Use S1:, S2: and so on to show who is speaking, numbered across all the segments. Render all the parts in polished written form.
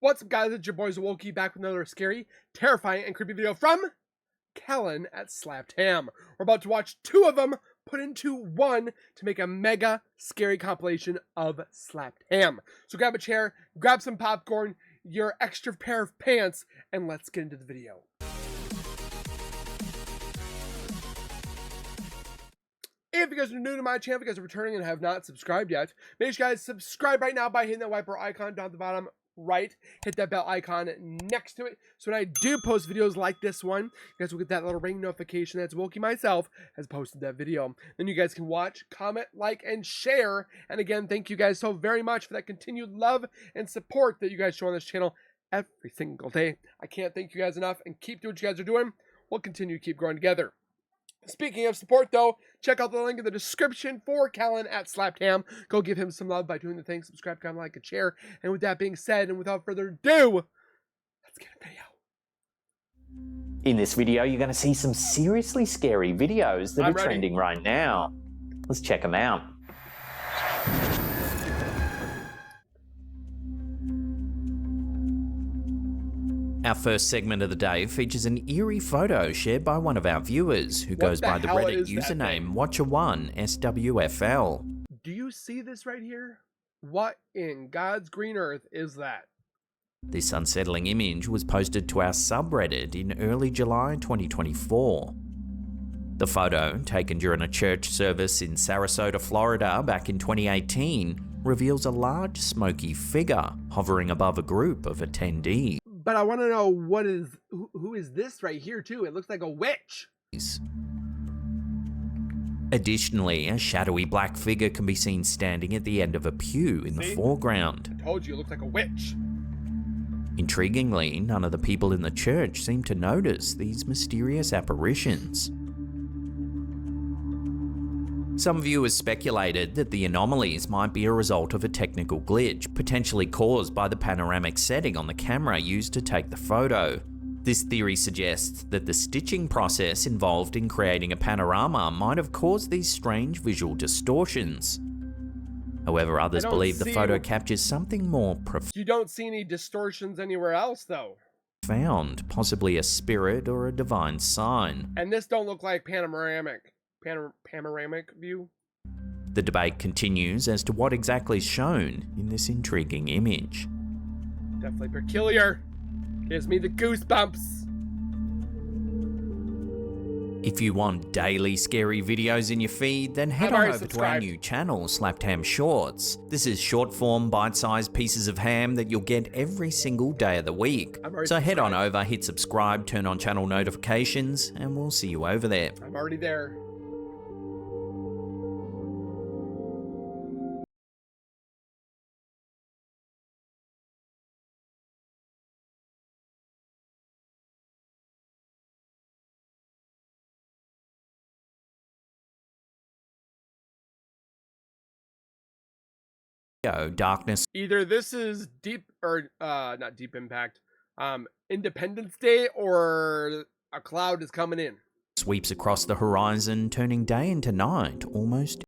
S1: What's up, guys? It's your boys Wokey back with another scary, terrifying, and creepy video from Callan at SLA Ham. We're about to watch two of them put into one to make a mega scary compilation of SLA Ham. So grab a chair, grab some popcorn, your extra pair of pants, and let's get into the video. If you guys are new to my channel, if you guys are returning and have not subscribed yet, make sure you guys subscribe right now by hitting that wiper icon down at the bottom right. Hit that bell icon next to it, so when I do post videos like this one, you guys will get that little ring notification that Wokey myself has posted that video. Then you guys can watch, comment, like, and share. And again, thank you guys so very much for that continued love and support that you guys show on this channel every single day. I can't thank you guys enough, and keep doing what you guys are doing. We'll continue to keep growing together. Speaking of support, though, check out the link in the description for Callan at SLA Ham. Go give him some love by doing the thing. Subscribe, comment, like, and share. And with that being said, and without further ado, let's get a video.
S2: In this video, you're going to see some seriously scary videos that are trending right now. Let's check them out. Our first segment of the day features an eerie photo shared by one of our viewers who goes by the Reddit username Watcher1SWFL.
S1: Do you see this right here? What in God's green earth is that?
S2: This unsettling image was posted to our subreddit in early July 2024. The photo, taken during a church service in Sarasota, Florida back in 2018, reveals a large smoky figure hovering above a group of attendees.
S1: But I want to know who is this right here too? It looks like a witch.
S2: Additionally, a shadowy black figure can be seen standing at the end of a pew in the foreground.
S1: I told you it looks like a witch.
S2: Intriguingly, none of the people in the church seem to notice these mysterious apparitions. Some viewers speculated that the anomalies might be a result of a technical glitch, potentially caused by the panoramic setting on the camera used to take the photo. This theory suggests that the stitching process involved in creating a panorama might have caused these strange visual distortions. However, others believe the photo captures something more profound.
S1: You don't see any distortions anywhere else, though.
S2: Possibly a spirit or a divine sign.
S1: And this don't look like panoramic view.
S2: The debate continues as to what exactly is shown in this intriguing image.
S1: Definitely peculiar. Gives me the goosebumps.
S2: If you want daily scary videos in your feed, then head on over to our new channel, SLA Ham Shorts. This is short form, bite-sized pieces of ham that you'll get every single day of the week. So head on over, hit subscribe, turn on channel notifications, and we'll see you over there.
S1: I'm already there.
S2: Darkness.
S1: Either this is deep or not Deep Impact, Independence Day, or a cloud is coming in.
S2: Sweeps across the horizon, turning day into night almost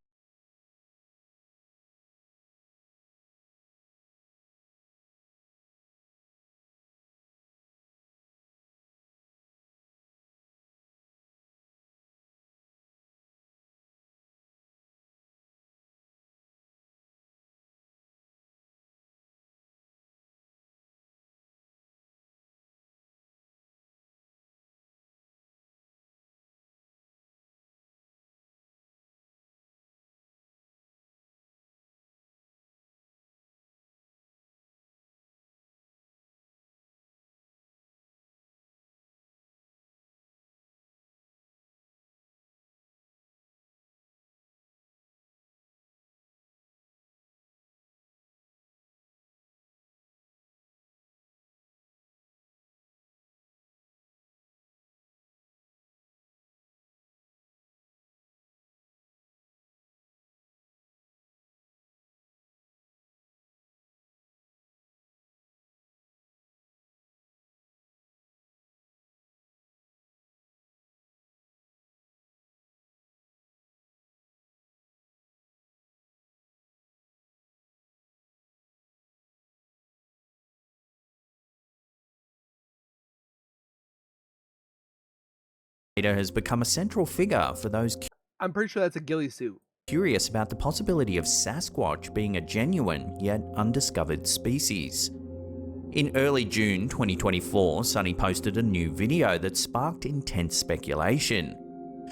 S2: has become a central figure for those
S1: I'm pretty sure that's a ghillie suit.
S2: curious about the possibility of Sasquatch being a genuine yet undiscovered species. In early June 2024, Sunny posted a new video that sparked intense speculation.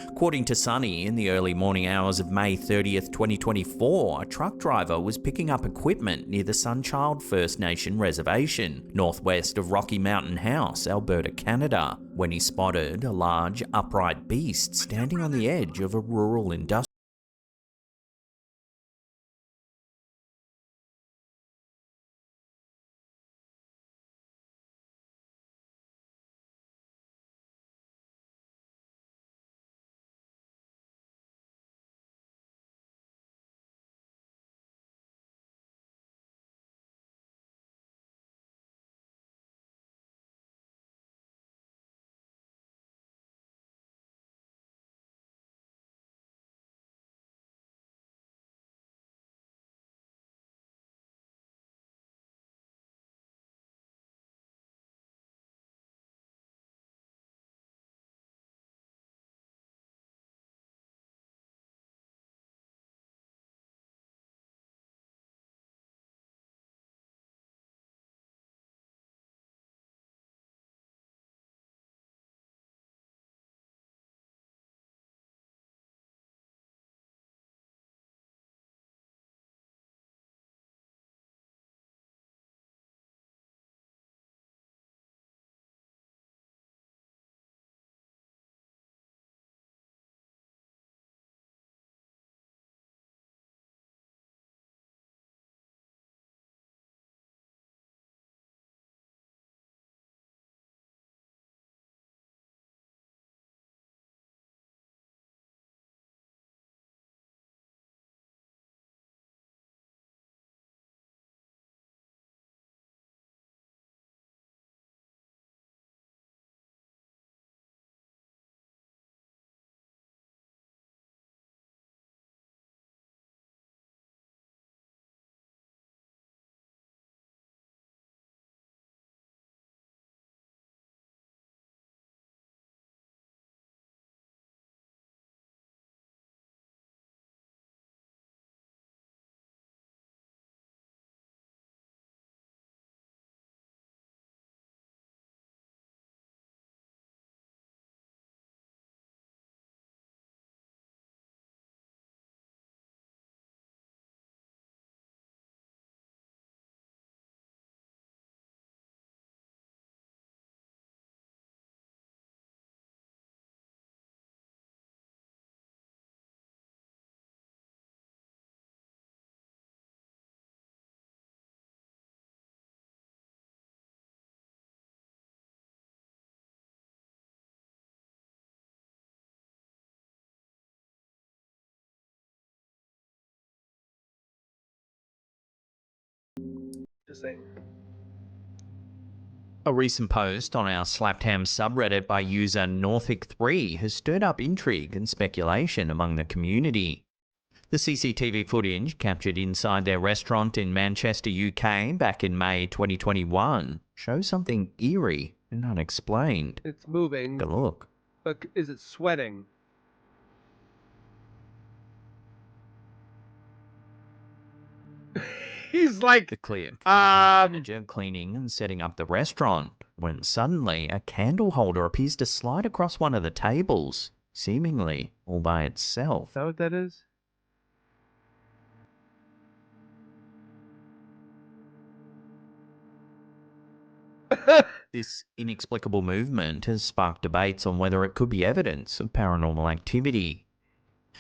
S2: According to Sunny, in the early morning hours of May 30th, 2024, a truck driver was picking up equipment near the Sunchild First Nation Reservation, northwest of Rocky Mountain House, Alberta, Canada, when he spotted a large, upright beast standing on the edge of a rural industrial
S1: Just saying.
S2: A recent post on our Slapped Ham subreddit by user Northic3 has stirred up intrigue and speculation among the community. The CCTV footage captured inside their restaurant in Manchester, UK back in May 2021 shows something eerie and unexplained.
S1: It's moving.
S2: Take a look.
S1: But is it sweating? He's like,
S2: The clear manager cleaning and setting up the restaurant, when suddenly a candle holder appears to slide across one of the tables, seemingly all by itself.
S1: Is that what that is?
S2: This inexplicable movement has sparked debates on whether it could be evidence of paranormal activity.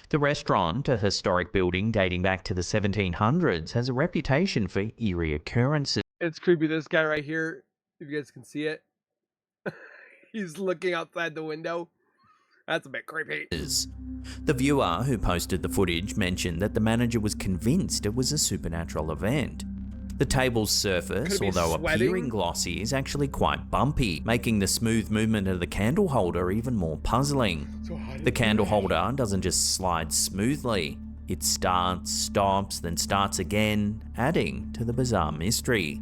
S2: The restaurant, a historic building dating back to the 1700s, has a reputation for eerie occurrences.
S1: It's creepy. This guy right here, if you guys can see it, he's looking outside the window. That's a bit creepy.
S2: The viewer who posted the footage mentioned that the manager was convinced it was a supernatural event. The table's surface, although appearing glossy, is actually quite bumpy, making the smooth movement of the candle holder even more puzzling. The candle holder doesn't just slide smoothly. It starts, stops, then starts again, adding to the bizarre mystery.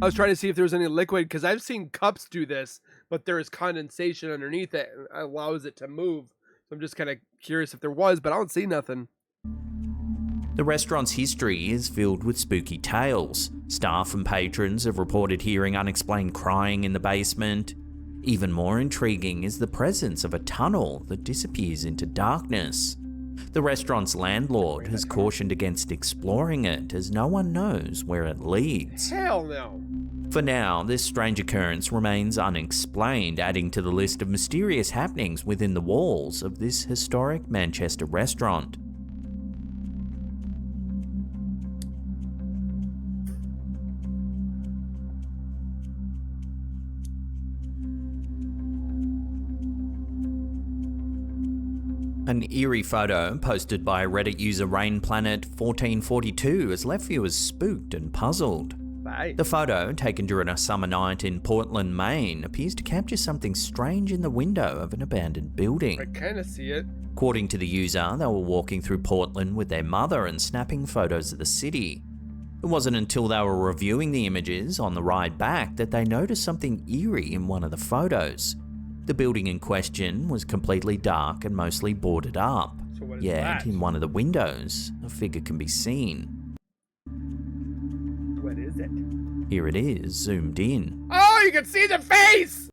S1: I was trying to see if there was any liquid, because I've seen cups do this, but there is condensation underneath it and allows it to move. So I'm just kind of curious if there was, but I don't see nothing.
S2: The restaurant's history is filled with spooky tales. Staff and patrons have reported hearing unexplained crying in the basement. Even more intriguing is the presence of a tunnel that disappears into darkness. The restaurant's landlord has cautioned against exploring it, as no one knows where it leads.
S1: Hell no.
S2: For now, this strange occurrence remains unexplained, adding to the list of mysterious happenings within the walls of this historic Manchester restaurant. An eerie photo posted by Reddit user RainPlanet1442 has left viewers spooked and puzzled.
S1: Bye.
S2: The photo, taken during a summer night in Portland, Maine, appears to capture something strange in the window of an abandoned building.
S1: I kind of see it.
S2: According to the user, they were walking through Portland with their mother and snapping photos of the city. It wasn't until they were reviewing the images on the ride back that they noticed something eerie in one of the photos. The building in question was completely dark and mostly boarded up.
S1: So what is
S2: Yet,
S1: that?
S2: in one of the windows, a figure can be seen.
S1: What is it?
S2: Here it is, zoomed in.
S1: Oh, you can see the face!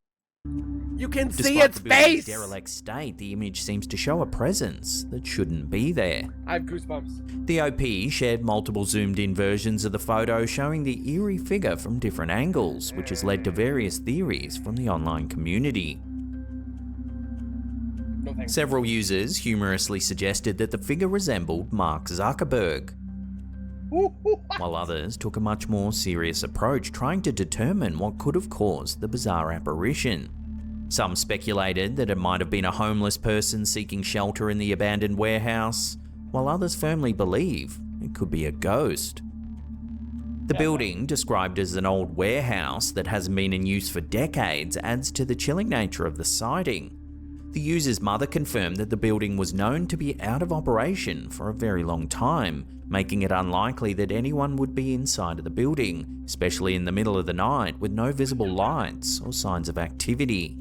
S1: You can see
S2: Despite
S1: its
S2: the building's
S1: face!
S2: derelict state, the image seems to show a presence that shouldn't be there.
S1: I have goosebumps.
S2: The OP shared multiple zoomed-in versions of the photo showing the eerie figure from different angles, which has led to various theories from the online community.
S1: No thanks.
S2: Several users humorously suggested that the figure resembled Mark Zuckerberg, while others took a much more serious approach, trying to determine what could have caused the bizarre apparition. Some speculated that it might have been a homeless person seeking shelter in the abandoned warehouse, while others firmly believe it could be a ghost. The building, described as an old warehouse that hasn't been in use for decades, adds to the chilling nature of the sighting. The user's mother confirmed that the building was known to be out of operation for a very long time, making it unlikely that anyone would be inside of the building, especially in the middle of the night with no visible lights or signs of activity.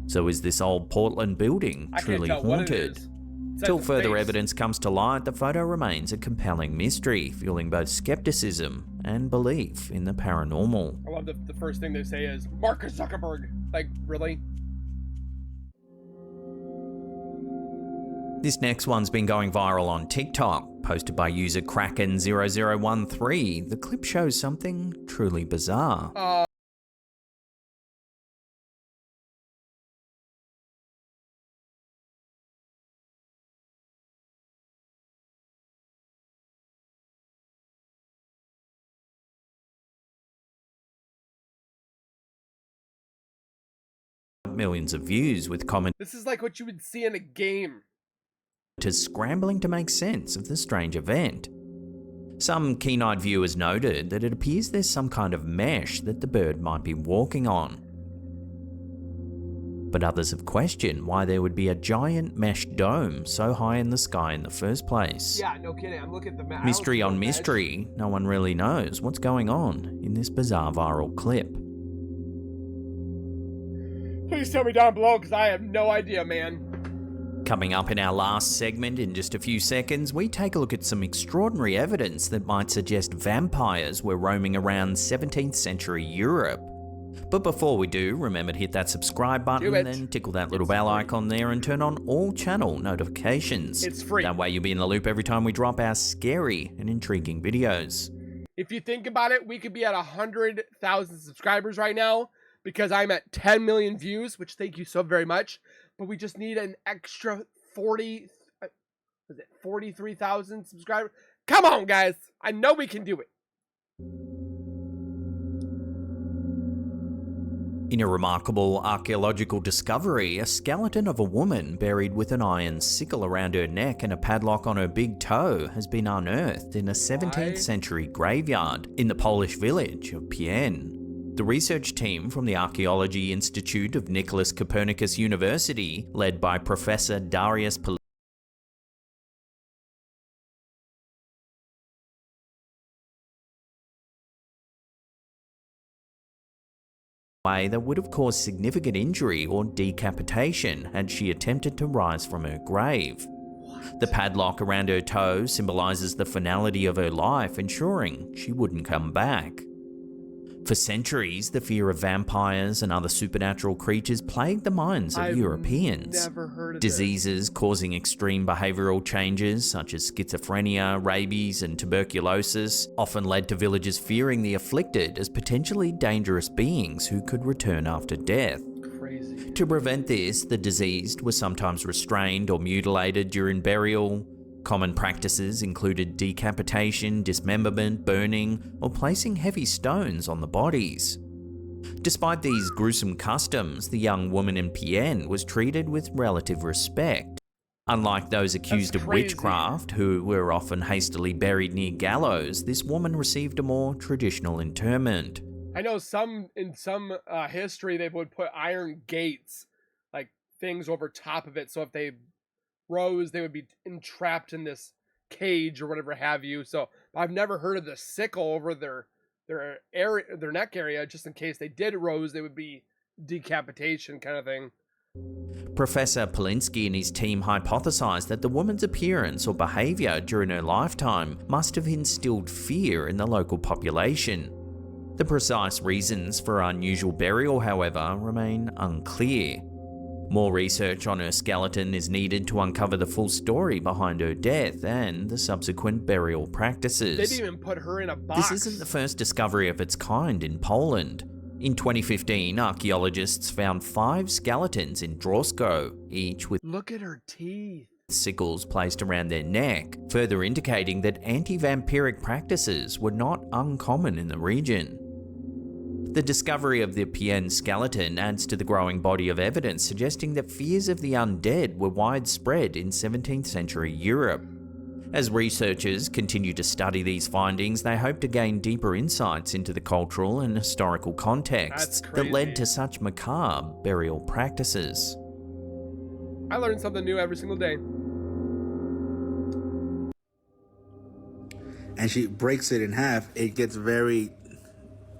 S2: So is this old Portland building truly haunted? Till further evidence comes to light, the photo remains a compelling mystery, fueling both skepticism and belief in the paranormal.
S1: I love the first thing they say is, Mark Zuckerberg. Like, really?
S2: This next one's been going viral on TikTok. Posted by user Kraken0013, the clip shows something truly bizarre. Millions of views, with comments
S1: This is like what you would see in a game.
S2: scrambling to make sense of the strange event. Some keen-eyed viewers noted that it appears there's some kind of mesh that the bird might be walking on. But others have questioned why there would be a giant mesh dome so high in the sky in the first place.
S1: Yeah, no kidding. I'm looking at the map.
S2: Mystery on mystery, no one really knows what's going on in this bizarre viral clip.
S1: Please tell me down below, because I have no idea, man.
S2: Coming up in our last segment in just a few seconds, we take a look at some extraordinary evidence that might suggest vampires were roaming around 17th century Europe. But before we do, remember to hit that subscribe button and then tickle that little bell icon there and turn on all channel notifications.
S1: It's free.
S2: That way you'll be in the loop every time we drop our scary and intriguing videos.
S1: If you think about it, we could be at 100,000 subscribers right now, because I'm at 10 million views, which thank you so very much. But we just need an extra 43,000 subscribers? Come on, guys. I know we can do it.
S2: In a remarkable archaeological discovery, a skeleton of a woman buried with an iron sickle around her neck and a padlock on her big toe has been unearthed in a 17th century graveyard in the Polish village of Pien. The research team from the Archaeology Institute of Nicholas Copernicus University, led by Professor Darius way that would have caused significant injury or decapitation had she attempted to rise from her grave. The padlock around her toe symbolizes the finality of her life, ensuring she wouldn't come back. For centuries, the fear of vampires and other supernatural creatures plagued the minds of Europeans.
S1: Never heard of
S2: Diseases causing extreme behavioral changes, such as schizophrenia, rabies, and tuberculosis, often led to villagers fearing the afflicted as potentially dangerous beings who could return after death.
S1: Crazy.
S2: To prevent this, the deceased were sometimes restrained or mutilated during burial. Common practices included decapitation, dismemberment, burning, or placing heavy stones on the bodies. Despite these gruesome customs, the young woman in Pienne was treated with relative respect. Unlike those accused of witchcraft, who were often hastily buried near gallows, this woman received a more traditional interment.
S1: I know in some history they would put iron gates, like things over top of it, so if they rose, they would be entrapped in this cage or whatever have you. So I've never heard of the sickle over their area, their neck area, just in case they did rose, they would be decapitation kind of thing.
S2: Professor Polinsky and his team hypothesized that the woman's appearance or behavior during her lifetime must have instilled fear in the local population. The precise reasons for her unusual burial, however, remain unclear. More research on her skeleton is needed to uncover the full story behind her death and the subsequent burial practices.
S1: They didn't even put her in a box.
S2: This isn't the first discovery of its kind in Poland. In 2015, archaeologists found 5 skeletons in Drosko, each with
S1: Look at her teeth.
S2: sickles placed around their neck, further indicating that anti-vampiric practices were not uncommon in the region. The discovery of the Pienne skeleton adds to the growing body of evidence suggesting that fears of the undead were widespread in 17th century Europe. As researchers continue to study these findings, they hope to gain deeper insights into the cultural and historical contexts that led to such macabre burial practices.
S1: I learn something new every single day.
S3: And she breaks it in half. It gets very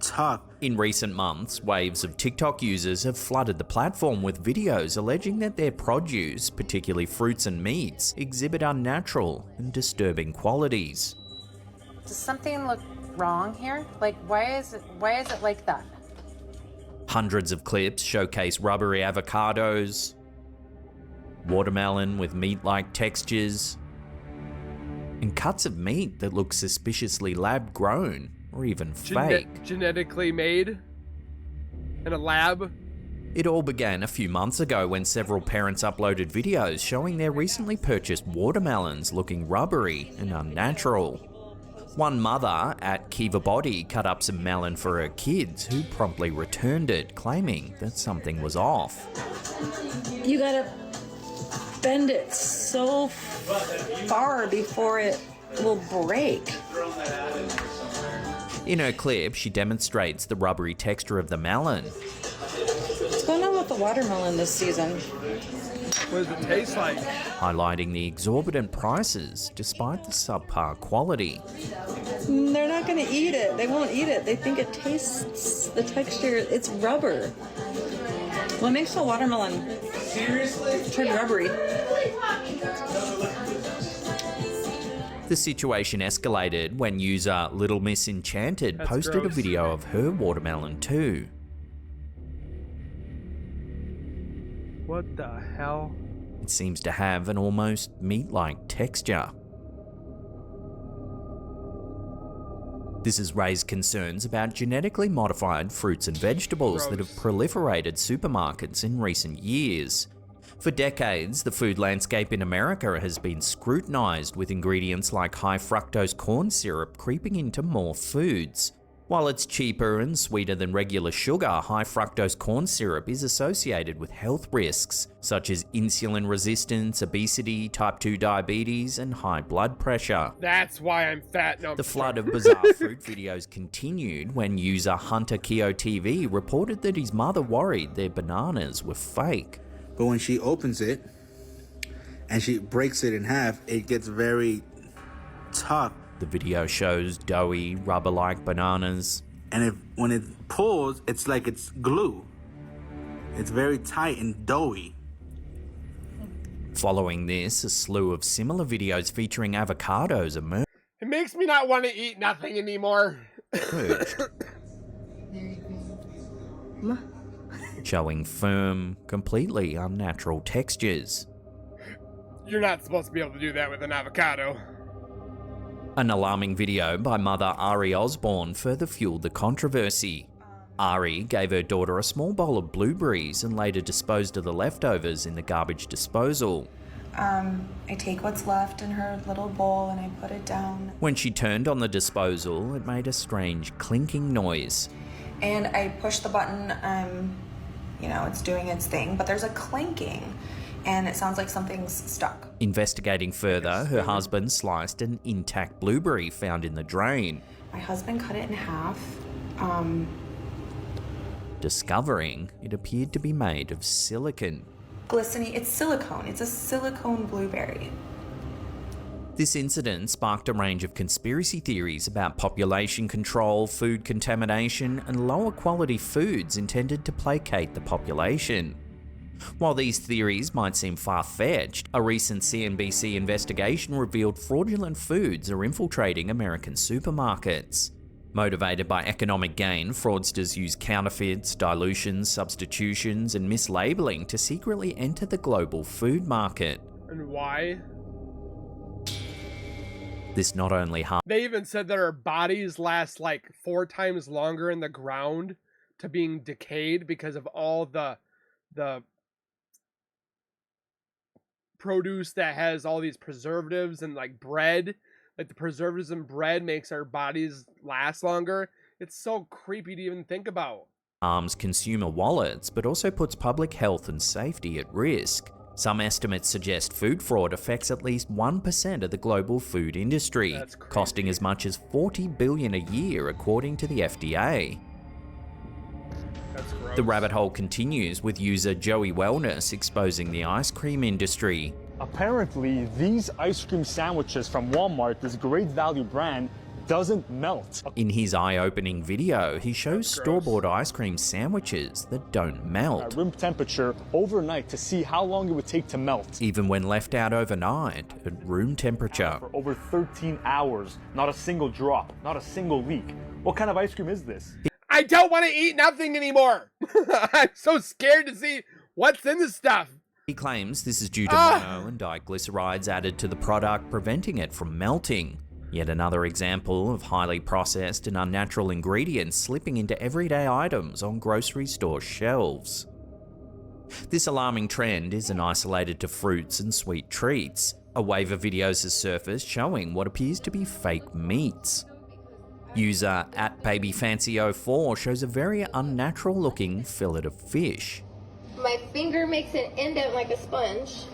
S3: tough.
S2: In recent months, waves of TikTok users have flooded the platform with videos alleging that their produce, particularly fruits and meats, exhibit unnatural and disturbing qualities.
S4: Does something look wrong here? Like, why is it like that?
S2: Hundreds of clips showcase rubbery avocados, watermelon with meat-like textures, and cuts of meat that look suspiciously lab-grown or even fake.
S1: Genetically made in a lab.
S2: It all began a few months ago when several parents uploaded videos showing their recently purchased watermelons looking rubbery and unnatural. One mother at Kiva Body cut up some melon for her kids, who promptly returned it, claiming that something was off.
S5: You gotta bend it so far before it will break.
S2: In her clip, she demonstrates the rubbery texture of the melon.
S5: What's going on with the watermelon this season?
S1: What does it taste like?
S2: Highlighting the exorbitant prices despite the subpar quality.
S5: They're not gonna eat it. They won't eat it. They think it tastes, the texture, it's rubber. What makes the watermelon turn rubbery?
S2: The situation escalated when user Little Miss Enchanted
S1: That's
S2: posted
S1: gross.
S2: a video of her watermelon too.
S1: What the hell?
S2: It seems to have an almost meat-like texture. This has raised concerns about genetically modified fruits and vegetables that have proliferated supermarkets in recent years. For decades, the food landscape in America has been scrutinized, with ingredients like high fructose corn syrup creeping into more foods. While it's cheaper and sweeter than regular sugar, high fructose corn syrup is associated with health risks, such as insulin resistance, obesity, type 2 diabetes, and high blood pressure.
S1: That's why I'm fat. No,
S2: The flood of bizarre fruit videos continued when user Hunter Keo TV reported that his mother worried their bananas were fake.
S3: But when she opens it and she breaks it in half, it gets very tough.
S2: The video shows doughy, rubber-like bananas
S3: And when it pulls, it's like it's glue. It's very tight and doughy.
S2: Following this, a slew of similar videos featuring avocados emerged,
S1: It makes me not want to eat nothing anymore.
S2: showing firm, completely unnatural textures.
S1: You're not supposed to be able to do that with an avocado.
S2: An alarming video by mother Ari Osborne further fueled the controversy. Ari gave her daughter a small bowl of blueberries and later disposed of the leftovers in the garbage disposal.
S6: I take what's left in her little bowl and I put it down.
S2: When she turned on the disposal, it made a strange clinking noise.
S6: And I push the button, you know, it's doing its thing, but there's a clinking and it sounds like something's stuck.
S2: Investigating further, her husband sliced an intact blueberry found in the drain.
S6: My husband cut it in half.
S2: Discovering it appeared to be made of silicon.
S6: Glistening, it's silicone. It's a silicone blueberry.
S2: This incident sparked a range of conspiracy theories about population control, food contamination, and lower quality foods intended to placate the population. While these theories might seem far-fetched, a recent CNBC investigation revealed fraudulent foods are infiltrating American supermarkets. Motivated by economic gain, fraudsters use counterfeits, dilutions, substitutions, and mislabeling to secretly enter the global food market.
S1: And why?
S2: This not only harms
S1: They even said that our bodies last like 4 times longer in the ground to being decayed because of all the produce that has all these preservatives and like bread. Like the preservatives in bread makes our bodies last longer. It's so creepy to even think about.
S2: consumer wallets, but also puts public health and safety at risk. Some estimates suggest food fraud affects at least 1% of the global food industry,
S1: That's crazy.
S2: costing as much as $40 billion a year according to the FDA.
S1: That's gross.
S2: The rabbit hole continues with user Joey Wellness exposing the ice cream industry.
S7: Apparently, these ice cream sandwiches from Walmart, this great value brand, doesn't melt.
S2: In his eye-opening video, he shows
S1: That's gross.
S2: store-bought ice cream sandwiches that don't
S7: At
S2: melt,
S7: room temperature overnight to see how long it would take to melt.
S2: even when left out overnight at room temperature.
S7: For over 13 hours, not a single drop, not a single leak. What kind of ice cream is this?
S1: I don't want to eat nothing anymore. I'm so scared to see what's in this stuff.
S2: He claims this is due to mono and diglycerides added to the product, preventing it from melting. Yet another example of highly processed and unnatural ingredients slipping into everyday items on grocery store shelves. This alarming trend isn't isolated to fruits and sweet treats. A wave of videos has surfaced showing what appears to be fake meats. User @BabyFancy04 shows a very unnatural looking fillet of fish.
S8: My finger makes an indent like a sponge,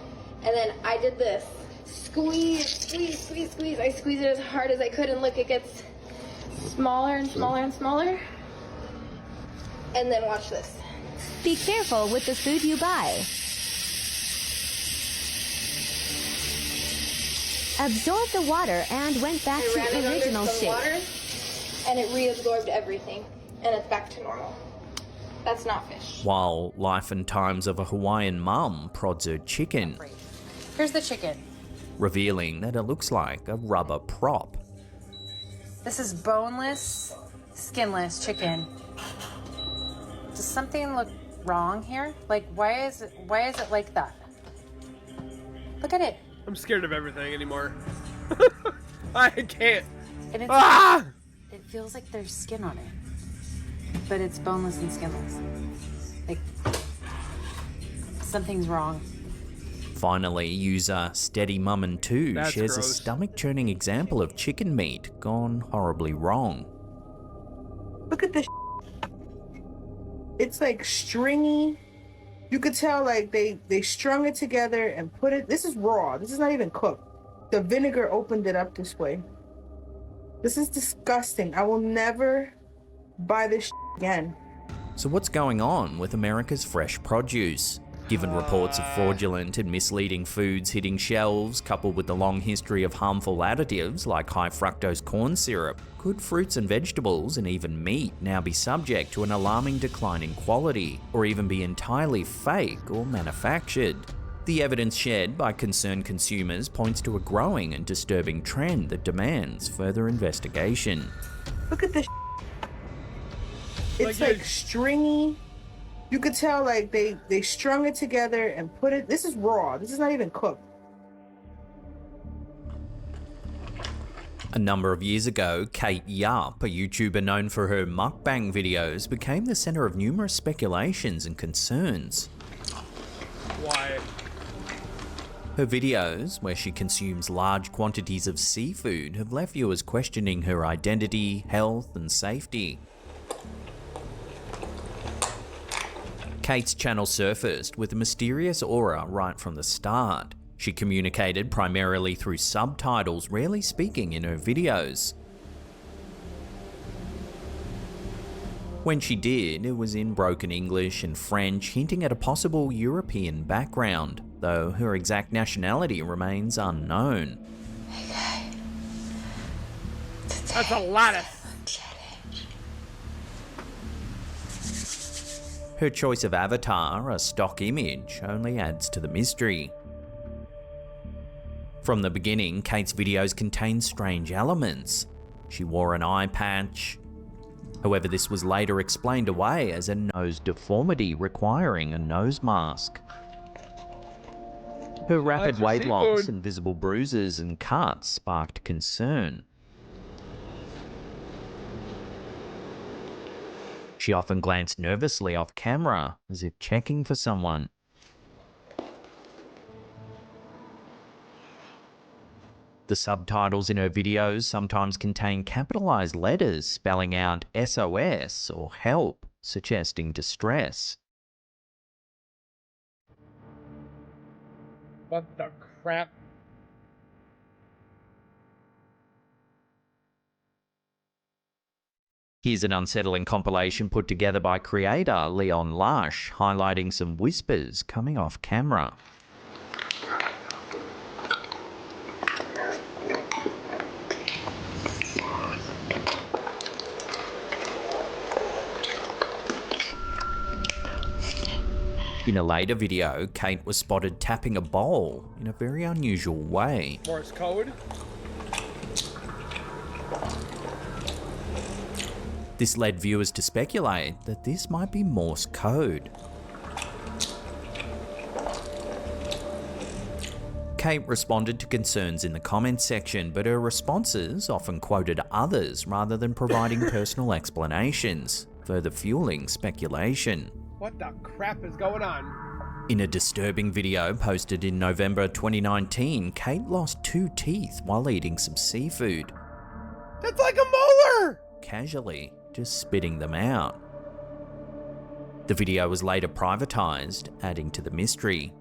S8: and then I did this. Squeeze, squeeze, squeeze, squeeze. I squeeze it as hard as I could, and look, it gets smaller and smaller and smaller. And then watch this.
S9: Be careful with the food you buy. Absorb the water and went back
S8: I ran
S9: to
S8: it
S9: original
S8: under some
S9: shape.
S8: water, and it reabsorbed everything, and it's back to normal. That's not fish.
S2: While Life and Times of a Hawaiian Mum prods her chicken,
S4: Here's the chicken.
S2: revealing that it looks like a rubber prop.
S4: This is boneless, skinless chicken. Does something look wrong here? Like, why is it like that? Look at it.
S1: I'm scared of everything anymore. I can't.
S4: And it's,
S1: Ah!
S4: it feels like there's skin on it. But it's boneless and skinless. Like, something's wrong.
S2: Finally, user Steady Mummin 2
S1: That's
S2: shares a
S1: gross.
S2: stomach-churning example of chicken meat gone horribly wrong.
S10: Look at this. It's like stringy. You could tell like they strung it together and put it. This is raw. This is not even cooked. The vinegar opened it up this way. This is disgusting. I will never buy this again.
S2: So what's going on with America's fresh produce? Given reports of fraudulent and misleading foods hitting shelves, coupled with the long history of harmful additives like high fructose corn syrup, could fruits and vegetables and even meat now be subject to an alarming decline in quality, or even be entirely fake or manufactured? The evidence shared by concerned consumers points to a growing and disturbing trend that demands further investigation.
S10: Look at this. It's like stringy. You could tell like they strung it together and put it. This is raw. This is not even cooked.
S2: A number of years ago, Kate Yup, a YouTuber known for her mukbang videos, became the center of numerous speculations and concerns.
S1: Why?
S2: Her videos, where she consumes large quantities of seafood, have left viewers questioning her identity, health, and safety. Kate's channel surfaced with a mysterious aura right from the start. She communicated primarily through subtitles, rarely speaking in her videos. When she did, it was in broken English and French, hinting at a possible European background, though her exact nationality remains unknown.
S1: That's a lot of...
S2: Her choice of avatar, a stock image, only adds to the mystery. From the beginning, Kate's videos contained strange elements. She wore an eye patch. However, this was later explained away as a nose deformity requiring a nose mask. Her rapid weight loss and visible bruises and cuts sparked concern. She often glanced nervously off camera, as if checking for someone. The subtitles in her videos sometimes contain capitalized letters spelling out SOS or help, suggesting distress.
S1: What the crap?
S2: Here's an unsettling compilation put together by creator Leon Lush, highlighting some whispers coming off camera. In a later video, Kate was spotted tapping a bowl in a very unusual way.
S1: Morse code?
S2: This led viewers to speculate that this might be Morse code. Kate responded to concerns in the comments section, but her responses often quoted others rather than providing personal explanations, further fueling speculation.
S1: What the crap is going on?
S2: In a disturbing video posted in November 2019, Kate lost 2 teeth while eating some seafood.
S1: That's like a molar!
S2: Casually, just spitting them out. The video was later privatized, adding to the mystery.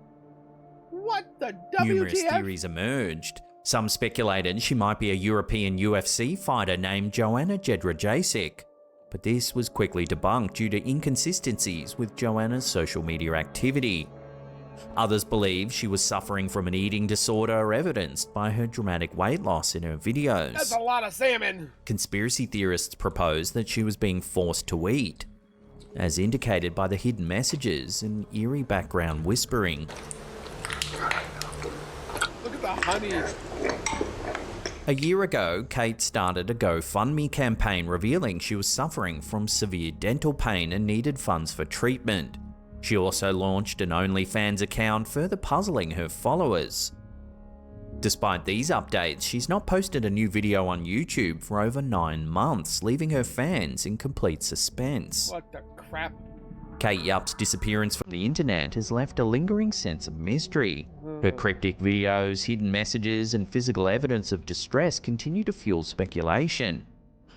S1: What the WTF?
S2: Numerous theories emerged. Some speculated she might be a European UFC fighter named Joanna Jedrzejczyk, but this was quickly debunked due to inconsistencies with Joanna's social media activity. Others believe she was suffering from an eating disorder, evidenced by her dramatic weight loss in her videos.
S1: That's a lot of salmon.
S2: Conspiracy theorists propose that she was being forced to eat, as indicated by the hidden messages and eerie background whispering.
S1: Look at the honey.
S2: A year ago, Kate started a GoFundMe campaign revealing she was suffering from severe dental pain and needed funds for treatment. She also launched an OnlyFans account, further puzzling her followers. Despite these updates, she's not posted a new video on YouTube for over 9 months, leaving her fans in complete suspense.
S1: What the crap?
S2: Kate Yup's disappearance from the internet has left a lingering sense of mystery. Her cryptic videos, hidden messages, and physical evidence of distress continue to fuel speculation.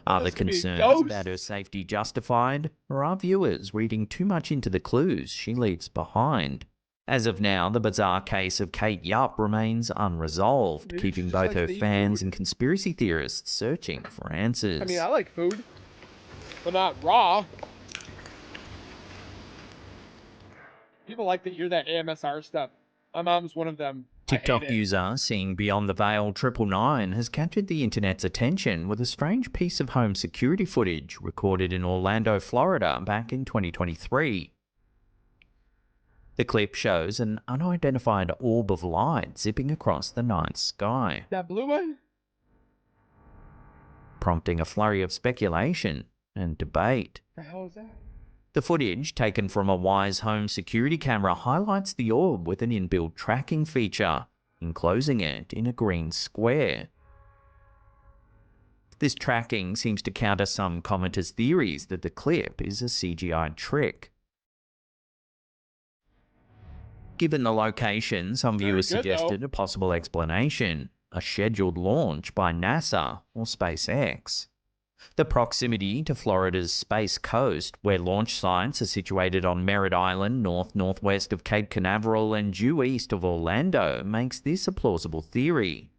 S2: Are the concerns about her safety justified, or are viewers reading too much into the clues she leaves behind? As of now, the bizarre case of Kate Yup remains unresolved, keeping both her fans and conspiracy theorists searching for answers.
S1: I mean, I like food, but not raw. People like to hear that AMSR stuff. My mom's one of them.
S2: TikTok user Seeing Beyond the Veil 999 has captured the internet's attention with a strange piece of home security footage recorded in Orlando, Florida back in 2023. The clip shows an unidentified orb of light zipping across the night sky.
S1: That blue one?
S2: Prompting a flurry of speculation and debate.
S1: The hell is that?
S2: The footage, taken from a Wise home security camera, highlights the orb with an inbuilt tracking feature, enclosing it in a green square. This tracking seems to counter some commenters' theories that the clip is a CGI trick. Given the location, some viewers suggested a possible explanation: a scheduled launch by NASA or SpaceX. The proximity to Florida's Space Coast, where launch sites are situated on Merritt Island, northwest of Cape Canaveral and due east of Orlando, makes this a plausible theory.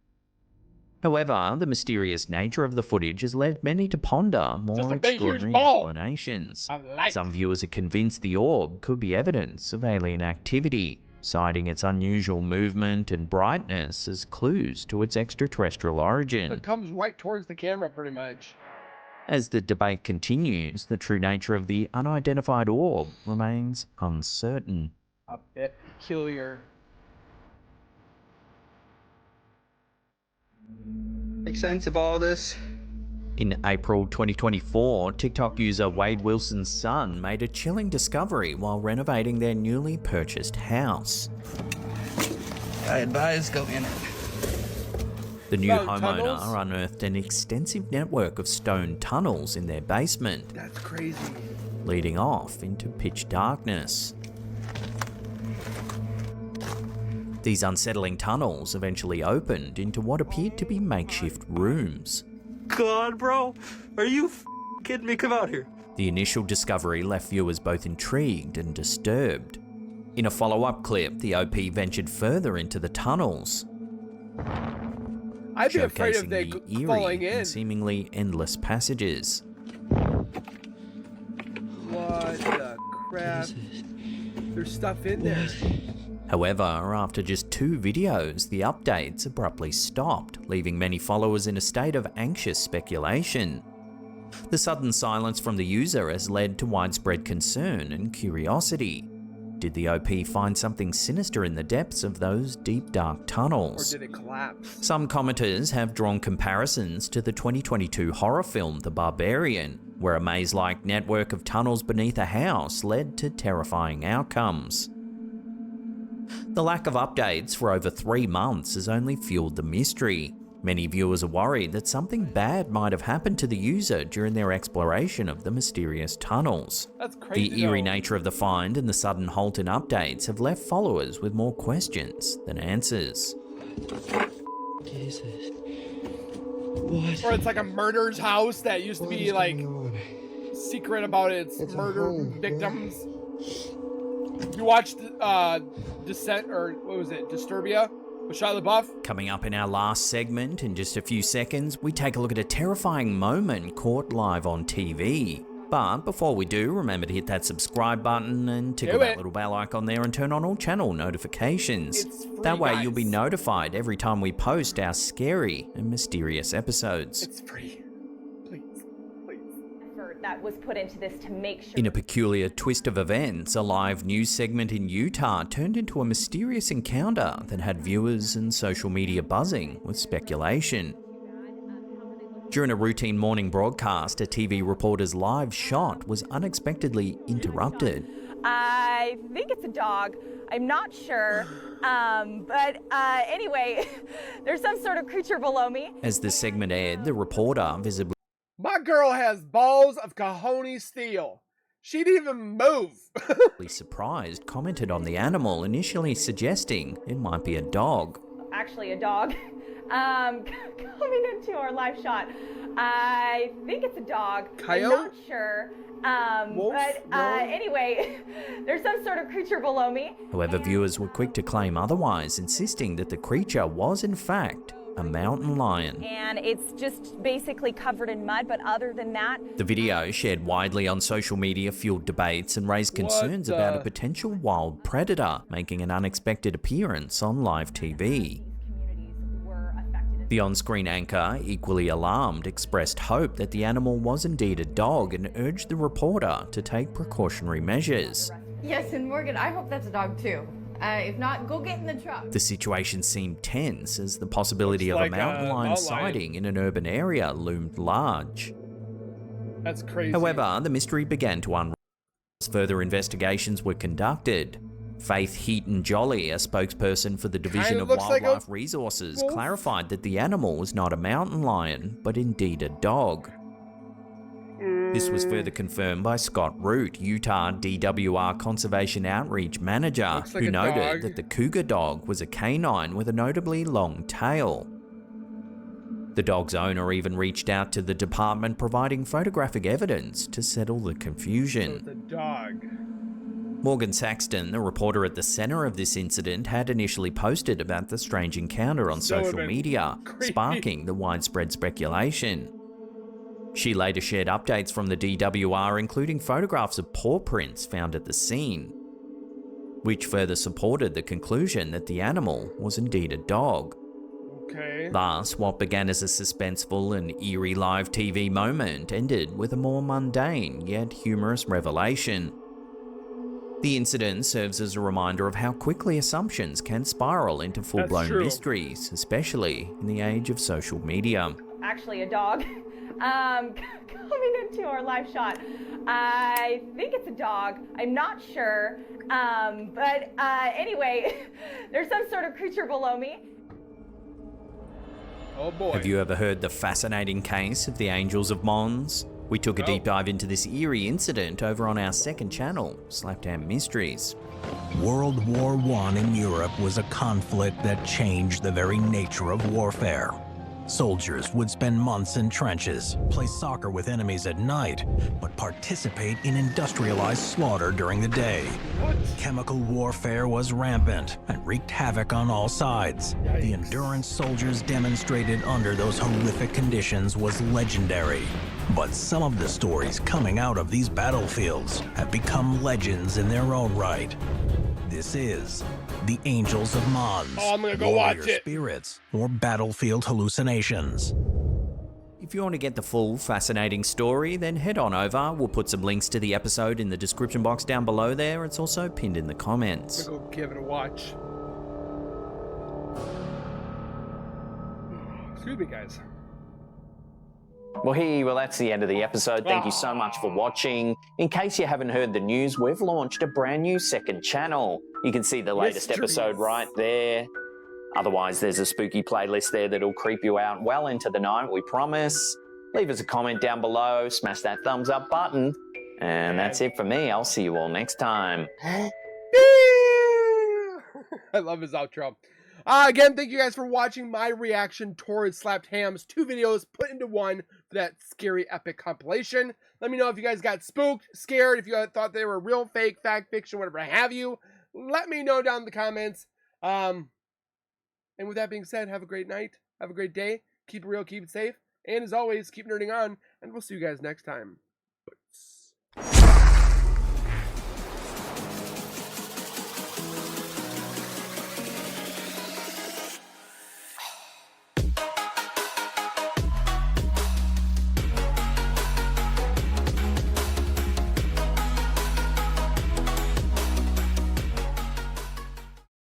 S2: However, the mysterious nature of the footage has led many to ponder more extraordinary explanations. Some viewers are convinced the orb could be evidence of alien activity, citing its unusual movement and brightness as clues to its extraterrestrial origin.
S1: It comes right towards the camera, pretty much.
S2: As the debate continues, the true nature of the unidentified orb remains uncertain.
S1: A bit peculiar.
S11: Make sense of all this?
S2: In April 2024, TikTok user Wade Wilson's son made a chilling discovery while renovating their newly purchased house.
S11: I advise go in it.
S2: The new homeowner unearthed an extensive network of stone tunnels in their basement.
S1: That's crazy.
S2: Leading off into pitch darkness. These unsettling tunnels eventually opened into what appeared to be makeshift rooms.
S11: God, bro, are you kidding me? Come out here.
S2: The initial discovery left viewers both intrigued and disturbed. In a follow-up clip, the OP ventured further into the tunnels,
S1: I'd be afraid of
S2: showcasing
S1: they
S2: the eerie
S1: falling in.
S2: and seemingly endless passages.
S1: What the crap? There's stuff in there.
S2: However, after just 2 videos, the updates abruptly stopped, leaving many followers in a state of anxious speculation. The sudden silence from the user has led to widespread concern and curiosity. Did the OP find something sinister in the depths of those deep, dark tunnels?
S1: Or did it collapse?
S2: Some commenters have drawn comparisons to the 2022 horror film The Barbarian, where a maze-like network of tunnels beneath a house led to terrifying outcomes. The lack of updates for over 3 months has only fueled the mystery. Many viewers are worried that something bad might have happened to the user during their exploration of the mysterious tunnels.
S1: That's crazy.
S2: The eerie nature of the find and the sudden halt in updates have left followers with more questions than answers.
S11: Jesus. What?
S1: Or it's like a murderer's house that used to be like secret about its murder victims. You watched Descent, or what was it, Disturbia with Shia LaBeouf?
S2: Coming up in our last segment, in just a few seconds, we take a look at a terrifying moment caught live on TV. But before we do, remember to hit that subscribe button and tickle that little bell icon there and turn on all channel notifications.
S1: It's free,
S2: that way
S1: guys.
S2: you'll be notified every time we post our scary and mysterious episodes.
S1: It's free. Please.
S12: That was put into this to make sure.
S2: In a peculiar twist of events, a live news segment in Utah turned into a mysterious encounter that had viewers and social media buzzing with speculation. During a routine morning broadcast, a TV reporter's live shot was unexpectedly interrupted.
S12: I think it's a dog. I'm not sure. But anyway, there's some sort of creature below me.
S2: As the segment aired, the reporter visibly
S1: My girl has balls of cojones steel. She didn't even move.
S2: surprised, commented on the animal, initially suggesting it might be a dog.
S12: Actually, a dog. Coming into our live shot. I think it's a dog.
S1: Coyote?
S12: I'm not sure. Anyway, there's some sort of creature below me.
S2: However, viewers were quick to claim otherwise, insisting that the creature was in fact a mountain lion.
S12: And it's just basically covered in mud, but other than that...
S2: The video, shared widely on social media, fueled debates and raised concerns about a potential wild predator making an unexpected appearance on live TV. The on-screen anchor, equally alarmed, expressed hope that the animal was indeed a dog and urged the reporter to take precautionary measures.
S13: Yes, and Morgan, I hope that's a dog too. If not, go get in the truck.
S2: The situation seemed tense as the possibility of a mountain lion sighting in an urban area loomed large.
S1: That's crazy.
S2: However, the mystery began to unravel as further investigations were conducted. Faith Heaton-Jolly, a spokesperson for the Division of Wildlife Resources, clarified that the animal was not a mountain lion, but indeed a dog. This was further confirmed by Scott Root, Utah DWR Conservation Outreach Manager, who noted that the cougar dog was a canine with a notably long tail. The dog's owner even reached out to the department, providing photographic evidence to settle the confusion.
S1: So the dog.
S2: Morgan Saxton, the reporter at the center of this incident, had initially posted about the strange encounter on social media, sparking the widespread speculation. She later shared updates from the DWR, including photographs of paw prints found at the scene, which further supported the conclusion that the animal was indeed a dog.
S1: Okay.
S2: Thus, what began as a suspenseful and eerie live TV moment ended with a more mundane yet humorous revelation. The incident serves as a reminder of how quickly assumptions can spiral into full-blown mysteries, especially in the age of social media.
S12: Actually, a dog. Coming into our live shot. I think it's a dog. I'm not sure. But anyway, there's some sort of creature below me.
S1: Oh boy.
S2: Have you ever heard the fascinating case of the Angels of Mons? We took a deep dive into this eerie incident over on our second channel, SLA Ham Mysteries.
S14: World War I in Europe was a conflict that changed the very nature of warfare. Soldiers would spend months in trenches, play soccer with enemies at night, but participate in industrialized slaughter during the day. Chemical warfare was rampant and wreaked havoc on all sides. The endurance soldiers demonstrated under those horrific conditions was legendary. But some of the stories coming out of these battlefields have become legends in their own right. This is the Angels of Mons,
S1: I'm gonna go watch it.
S14: Spirits, or battlefield hallucinations.
S2: If you want to get the full fascinating story, then head on over. We'll put some links to the episode in the description box down below there. It's also pinned in the comments.
S1: I'm gonna go give it a watch. Excuse me, guys.
S15: Well, that's the end of the episode. Thank you so much for watching. In case you haven't heard the news, we've launched a brand new second channel. You can see the latest episode right there. Otherwise, there's a spooky playlist there that'll creep you out well into the night, we promise. Leave us a comment down below, smash that thumbs up button. And that's it for me. I'll see you all next time.
S1: I love his outro. Again, thank you guys for watching my reaction towards SLA Ham's 2 videos put into one for that scary epic compilation. Let me know if you guys got spooked, scared, if you thought they were real, fake, fact, fiction, whatever have you. Let me know down in the comments. And with that being said, have a great night. Have a great day. Keep it real, keep it safe. And as always, keep nerding on. And we'll see you guys next time.